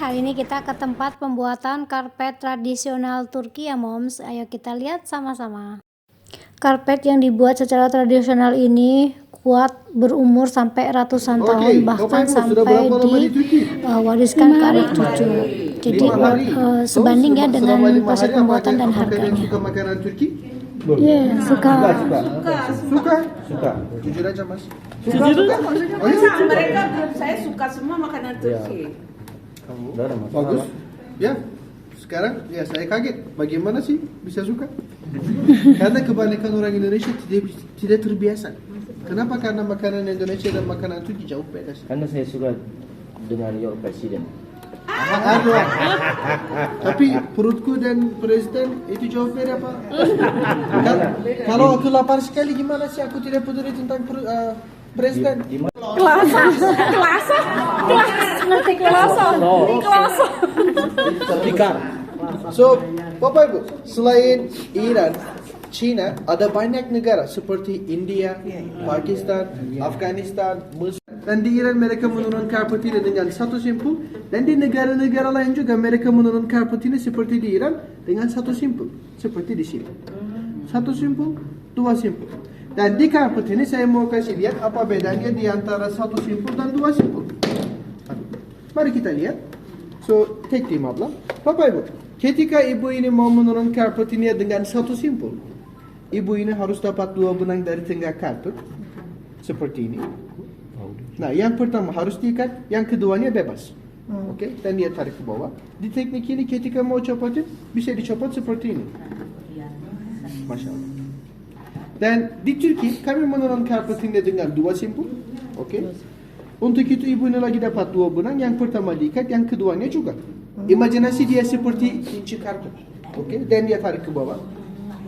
hari ini kita ke tempat pembuatan karpet tradisional Turki ya Moms. Ayo kita lihat sama-sama. Karpet yang dibuat secara tradisional ini kuat berumur sampai ratusan tahun, bahkan sampai diwariskan ke adik cucu. Jadi sebanding ya dengan proses pembuatan dan harganya. Suka makanan Turki? Iya, suka. Jujur aja Mas. Suka. Mereka grup saya suka semua makanan Turki. Bagus. Ya. Sekarang ya saya kaget. Bagaimana sih bisa suka? Karena kebanyakan orang Indonesia tidak terbiasa. Kenapa? Karena makanan Indonesia dan makanan Turki jauh beda sih. Karena saya suka dengan your presiden. Tapi perutku dan presiden itu jauh beda Pak. Kalau aku lapar sekali gimana sih aku tidak peduli tentang presiden. So, Bapak Ibu, selain Iran, China, ada banyak negara seperti India, Pakistan, Afghanistan, Mesir. Dan di Iran mereka menurunkan karpet ini dengan satu simpul. Dan di negara-negara lain juga mereka menurunkan karpet ini seperti di Iran dengan satu simpul. Seperti di sini. Satu simpul, dua simpul. Dan di karpet ini saya mau kasih lihat apa bedanya di antara satu simpul dan dua simpul. Mari kita lihat. So, tek abla. Bapak Ibu, ketika ibu ini mau menurunkan karpet ini dengan satu simpul, ibu ini harus dapat dua benang dari tengah karpet. Seperti ini. Nah, yang pertama harus diikat, yang keduanya bebas. Oke, dan dia tarik ke bawah. Di teknik ini ketika mau copotin, bisa dicopot seperti ini. Masya Allah. Dan di Turki kami menurunkan karpet ini dengan dua simpul. Oke. Untuk itu ibu ini lagi dapat dua benang, yang pertama diikat, yang keduanya juga. Imajinasi dia seperti inci karpet. Oke, dan dia tarik ke bawah.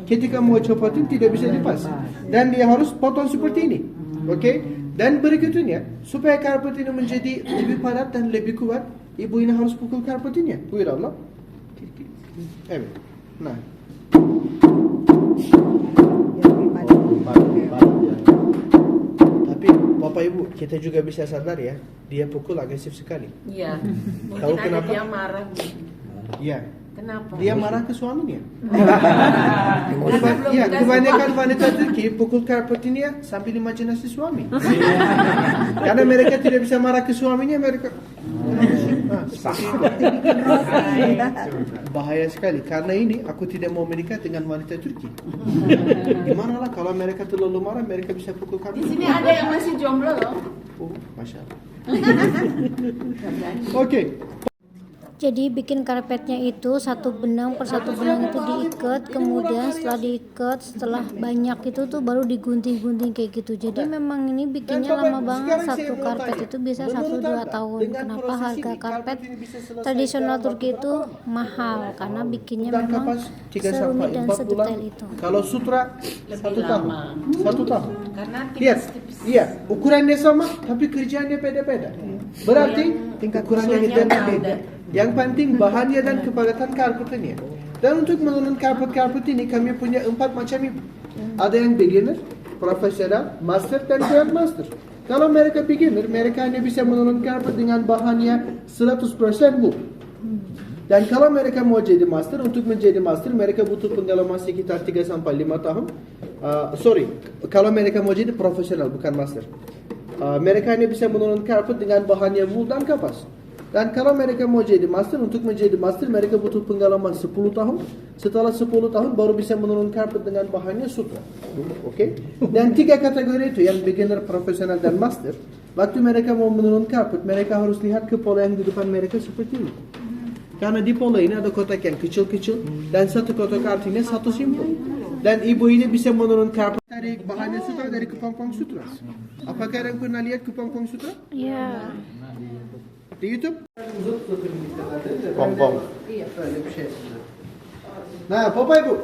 Ketika mau copotin tidak bisa lepas. Dan dia harus potong seperti ini. Oke. Dan berikutnya, supaya karpet ini menjadi lebih padat dan lebih kuat, ibu ini harus pukul karpet ini. Buyur Allah. Evet. Nah. Tapi Bapak Ibu, kita juga bisa sadar ya, dia pukul agresif sekali. Iya. Tahu Mungkin kenapa? dia marah. Iya. Kenapa? Dia marah ke suaminya. Iya, kebanyakan wanita Turki pukul karpet ini ya sambil imajinasi suami. Karena mereka tidak bisa marah ke suaminya, mereka bahaya sekali. Karena ini aku tidak mau menikah dengan wanita Turki. Gimana lah kalau mereka terlalu marah, mereka bisa pukul karpet. Di sini ada yang masih jomblo loh. Oh, masya Allah. Oke. Jadi bikin karpetnya itu satu benang per satu benang itu diikat, kemudian setelah diikat, setelah banyak itu tuh baru digunting-gunting kayak gitu. Jadi memang ini bikinnya lama banget, satu karpet itu bisa 1-2 tahun. Kenapa harga karpet tradisional Turki itu mahal? Karena bikinnya memang serumit dan sedetail itu. Kalau sutra 1 tahun. 1 tahun. Karena Lihat, iya, ukurannya sama tapi kerjaannya beda-beda. Berarti tingkat ukurannya beda. Yang penting bahannya dan kepadatan karpetnya. Dan untuk menurunkan karpet ini kami punya 4 macam ibu. Ada yang beginner, profesional, master, dan grandmaster. Kalau mereka beginner, mereka hanya bisa menurunkan karpet dengan bahannya 100% wool. Dan kalau mereka mau jadi master, untuk menjadi master mereka butuh pengalaman sekitar 3-5 tahun. Kalau mereka mau jadi profesional bukan master, mereka hanya bisa menurunkan karpet dengan bahannya wool dan kapas. Dan kalau mereka mau jadi master, untuk menjadi master mereka butuh pengalaman 10 tahun. Setelah 10 tahun baru bisa menurunkan karpet dengan bahannya sutra. Oke? Dan 3 kategori itu, yang beginner, profesional, dan master. Waktu mereka mau menurunkan karpet, mereka harus lihat ke pola yang di depan mereka seperti ini. Karena di pola ini ada kotak yang kecil-kecil dan satu kotak artinya satu simpul. Dan ibu ini bisa menurunkan karpet dari bahannya sutra, dari kepompong sutra. Apakah ada yang pernah lihat kepompong sutra? Iya. Di YouTube? Pompong. Nah, Bapak Ibu,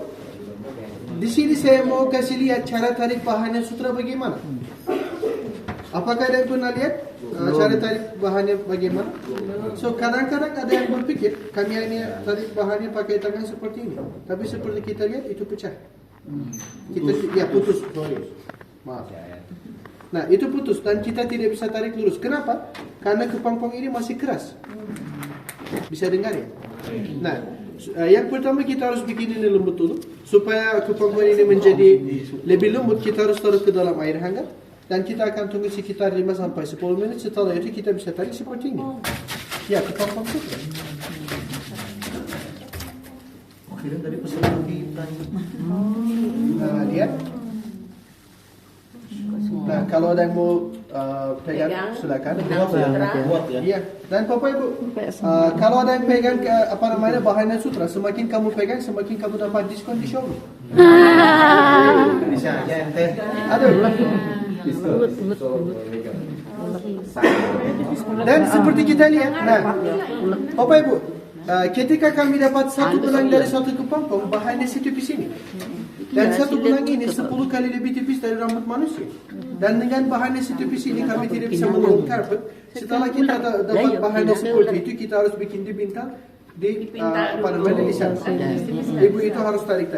di sini saya mau kasih lihat cara tarik bahannya sutra bagaimana. Apakah ada yang pernah lihat cara tarik bahannya bagaimana? So, kadang-kadang ada yang berpikir kami hanya tarik bahannya pakai tangan seperti ini. Tapi seperti kita lihat itu pecah. Putus. Sorry. Maaf. Nah, itu putus dan kita tidak bisa tarik lurus. Kenapa? Karena kepompong ini masih keras. Bisa dengar ya? Nah, yang pertama kita harus bikin ini lembut dulu. Supaya kepang-kepang ini menjadi lebih lembut, kita harus taruh ke dalam air hangat. Dan kita akan tunggu sekitar 5-10 menit. Setelah itu kita bisa tarik seperti ini. Ya, kepang-kepang sutra. Kira tadi pesan kita. Nah, lihat. Nah, kalau ada yang mau pegang, silakan. Kuat ya. Iya. Dan Bapak Ibu, kalau ada yang pegang bahannya sutra, semakin kamu pegang, semakin kamu dapat diskon di showroom. Bisa aja ente. Aduh. Dan seperti kita lihat, nah, Bapak Ibu, ketika kami dapat satu benang dari satu kepompong, bahannya setipis ini. Dan satu benang ini 10 kali lebih tipis dari rambut manusia. Dan dengan bahannya setipis ini kami tidak bisa menurun karpet. Setelah kita dapat bahannya seperti itu, kita harus bikin di bintang di di sana. Ibu itu harus tarik.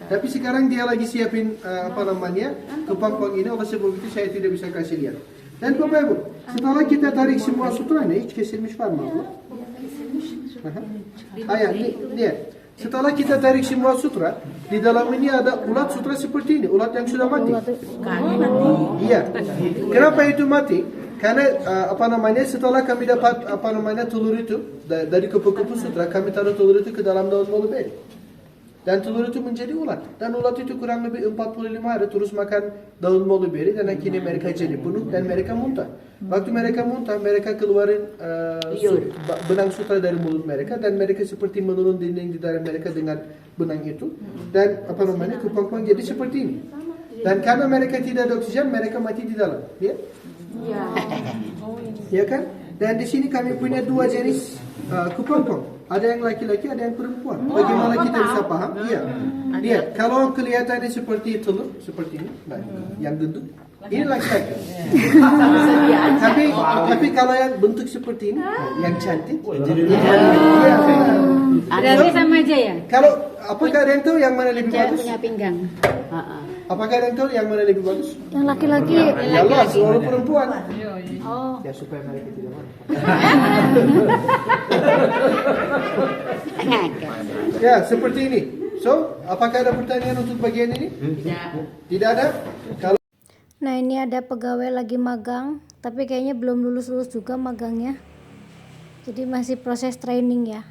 Tapi sekarang dia lagi siapin kepompong ini. Oleh sebab itu saya tidak bisa kasih lihat. Dan Bapak Ibu, setelah kita tarik semua sutra ini, hiç kesilmiş var mı abla? Ayah, lihat. Setelah kita tarik semua sutra, di dalam ini ada ulat sutra seperti ini, ulat yang sudah mati. Iya. Kenapa itu mati? Karena setelah kami dapat telur itu dari kupu-kupu sutra, kami taruh telur itu ke dalam daun mulberry. Dan telur itu menjadi ulat. Dan ulat itu kurang lebih 45 hari terus makan daun mulberry dan akhirnya mereka jadi penuh dan mereka muntah. Waktu mereka muntah, mereka keluarin benang sutra dari mulut mereka dan mereka seperti menurun dinding di dalam mereka dengan benang itu. Dan kepang-kepang jadi seperti ini. Dan karena mereka tidak ada oksigen, mereka mati di dalam. Ya? Ya kan? Dan di sini kami punya dua jenis kepang-kepang. Ada yang laki-laki, ada yang perempuan. Bagaimana kita bisa paham? Iya. Lihat, kalau kelihatannya seperti telur, seperti ini, nah, yang gendut, ini laki-laki. tapi kalau yang bentuk seperti ini, yang cantik, iya. Berarti sama aja ya? Kalau apakah ada yang tahu yang mana lebih bagus? Punya pinggang. Apakah ada yang tahu yang mana lebih bagus? Yang laki-laki. Ya Allah, seluruh perempuan. Oh. Ya supaya mereka tidak marah. Ya, seperti ini. So, apakah ada pertanyaan untuk bagian ini? Tidak ada? Kalau Nah, ini ada pegawai lagi magang, tapi kayaknya belum lulus juga magangnya. Jadi masih proses training ya.